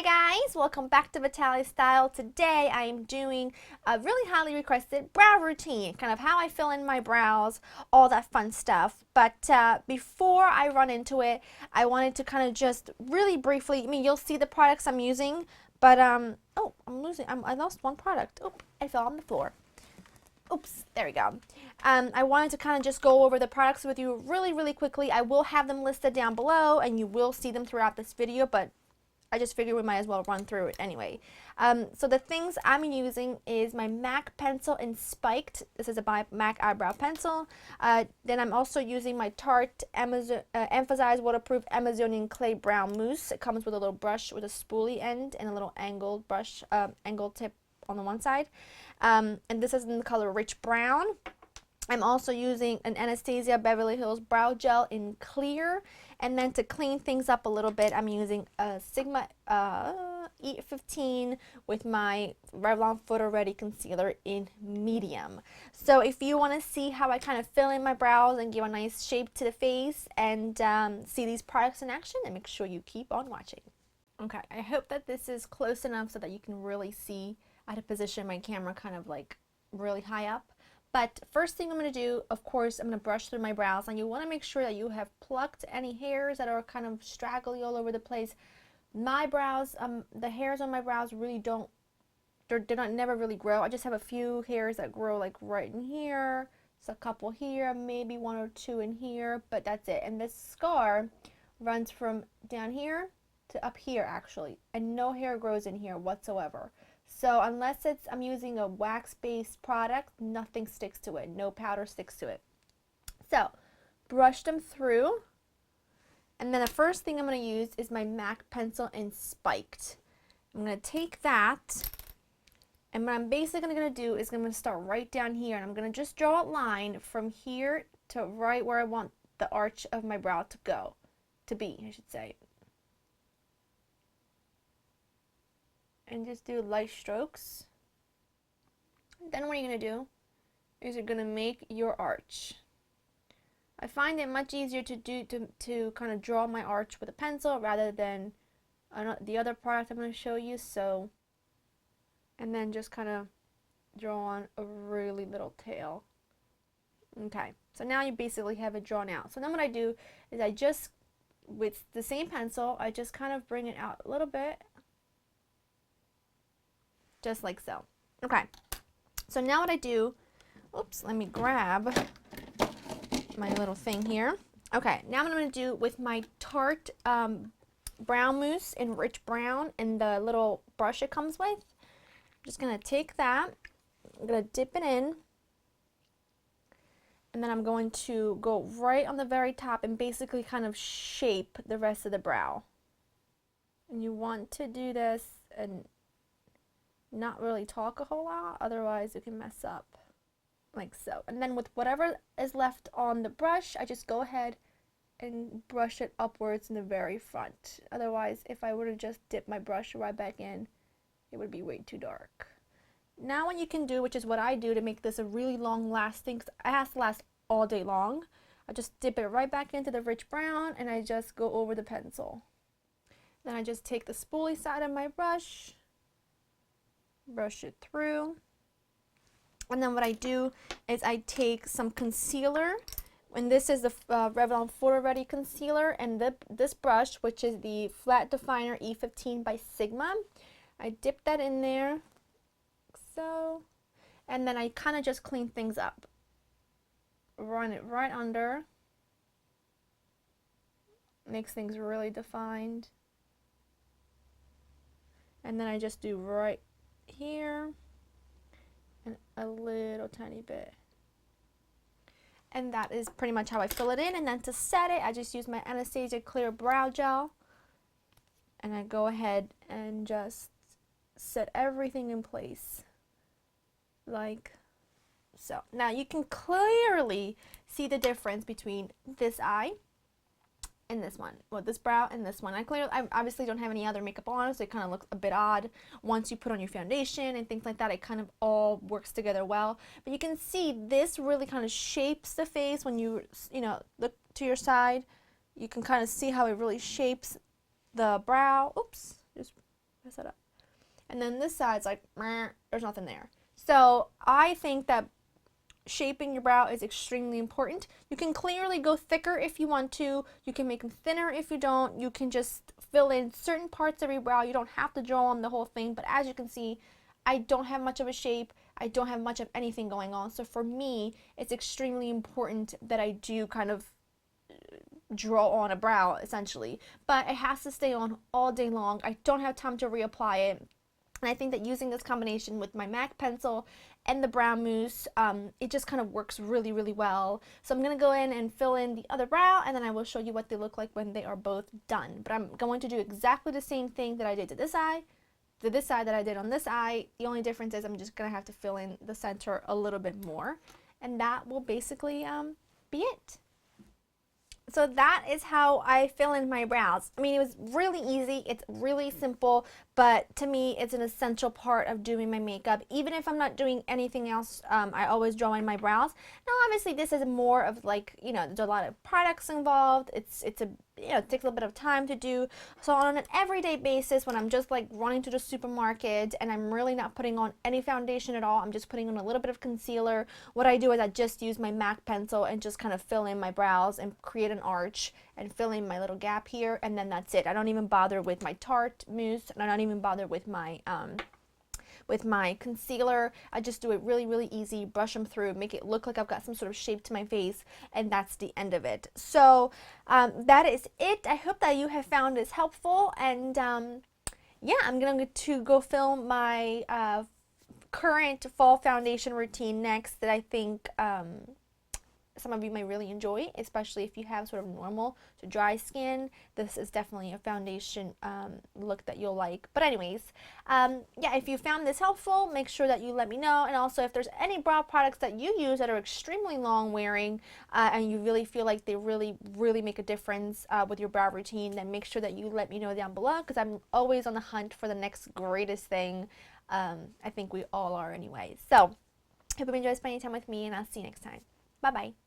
guys, welcome back to Vitale Style. Today I am doing a really highly requested brow routine, kind of how I fill in my brows, all that fun stuff. But before I run into it, I wanted to kind of just really briefly, you'll see the products I'm using, but oh, I lost one product. Oop, I fell on the floor. Oops, there we go. I wanted to kind of just go over the products with you really quickly. I will have them listed down below and you will see them throughout this video, but I just figured we might as well run through it anyway. So the things I'm using is my MAC pencil in Spiked. This is a MAC eyebrow pencil. Then I'm also using my Tarte Emphasized Waterproof Amazonian Clay Brown Mousse. It comes with a little brush with a spoolie end and a little angled brush, angled tip on the one side. And this is in the color Rich Brown. I'm also using an Anastasia Beverly Hills Brow Gel in Clear. And then to clean things up a little bit, I'm using a Sigma E15 with my Revlon Photo Ready Concealer in Medium. So if you want to see how I kind of fill in my brows and give a nice shape to the face and see these products in action, then make sure you keep on watching. Okay, I hope that this is close enough so that you can really see. I had to position my camera kind of like really high up. But first thing I'm going to do, of course, I'm going to brush through my brows, and you want to make sure that you have plucked any hairs that are kind of straggly all over the place. My brows, the hairs on my brows really don't, they never really grow. I just have a few hairs that grow like right in here, so a couple here, maybe one or two in here, but that's it. And this scar runs from down here to up here actually, and no hair grows in here whatsoever. So unless I'm using a wax-based product, nothing sticks to it. No powder sticks to it. So brush them through. And then the first thing I'm going to use is my MAC pencil in Spiked. I'm going to take that. And what I'm basically going to do is I'm going to start right down here. And I'm going to just draw a line from here to right where I want the arch of my brow to go. To be, I should say. And just do light strokes. Then what you're going to do is you're going to make your arch. I find it much easier to kind of draw my arch with a pencil rather than the other product I'm going to show you. So, and then just kind of draw on a really little tail. Okay, so now you basically have it drawn out. So then what I do is I just, with the same pencil, I just kind of bring it out a little bit. Just like so. Okay, so now what I do, oops, let me grab my little thing here. Okay, now what I'm going to do with my Tarte Brown Mousse in Rich Brown and the little brush it comes with, I'm just going to take that, I'm going to dip it in, and then I'm going to go right on the very top and basically kind of shape the rest of the brow. And you want to do this and not really talk a whole lot, otherwise you can mess up like so. And then with whatever is left on the brush, I just go ahead and brush it upwards in the very front. Otherwise, if I were to just dip my brush right back in, it would be way too dark. Now what you can do, which is what I do to make this a really long lasting, because it has to last all day long, I just dip it right back into the rich brown and I just go over the pencil. Then I just take the spoolie side of my brush, brush it through, and then what I do is I take some concealer, and this is the Revlon Photo Ready Concealer, and this brush, which is the Flat Definer E15 by Sigma, I dip that in there, like so, and then I kind of just clean things up. Run it right under, makes things really defined, and then I just do right here and a little tiny bit, and that is pretty much how I fill it in. And then to set it, I just use my Anastasia Clear Brow Gel, and I go ahead and just set everything in place like so. Now you can clearly see the difference between this eye and this one, well, this brow and this one. I obviously don't have any other makeup on, so it kind of looks a bit odd. Once you put on your foundation and things like that, it kind of all works together well. But you can see this really kind of shapes the face when you look to your side. You can kind of see how it really shapes the brow. Oops, just and then this side's like, meh, there's nothing there. So I think that shaping your brow is extremely important. You can clearly go thicker if you want to. You can make them thinner if you don't. You can just fill in certain parts of your brow. You don't have to draw on the whole thing, but as you can see, I don't have much of a shape. I don't have much of anything going on. So for me, it's extremely important that I do kind of draw on a brow essentially, but it has to stay on all day long. I don't have time to reapply it. And I think that using this combination with my MAC pencil and the brow mousse, it just kind of works really, really well. So I'm going to go in and fill in the other brow, and then I will show you what they look like when they are both done. But I'm going to do exactly the same thing that I did to this eye, that I did on this eye. The only difference is I'm just going to have to fill in the center a little bit more. And that will basically be it. So that is how I fill in my brows. I mean, it was really easy. It's really simple, but to me, it's an essential part of doing my makeup. Even if I'm not doing anything else, I always draw in my brows. Now, obviously, this is more of like, you know, there's a lot of products involved. It's a, you know, it takes a little bit of time to do. So on an everyday basis, when I'm just like running to the supermarket and I'm really not putting on any foundation at all, I'm just putting on a little bit of concealer. What I do is I just use my MAC pencil and just kind of fill in my brows and create an arch and fill in my little gap here, and then that's it. I don't even bother with my Tarte mousse, and I don't even bother with my concealer. I just do it really, really easy, brush them through, make it look like I've got some sort of shape to my face, and that's the end of it. So that is it. I hope that you have found this helpful, and yeah, I'm going to go film my current fall foundation routine next that I think some of you may really enjoy, especially if you have sort of normal to dry skin. This is definitely a foundation look that you'll like. But anyways, yeah, if you found this helpful, make sure that you let me know. And also, if there's any brow products that you use that are extremely long wearing and you really feel like they really, really make a difference with your brow routine, then make sure that you let me know down below, because I'm always on the hunt for the next greatest thing. I think we all are anyway. So, hope you enjoy spending time with me, and I'll see you next time. Bye-bye.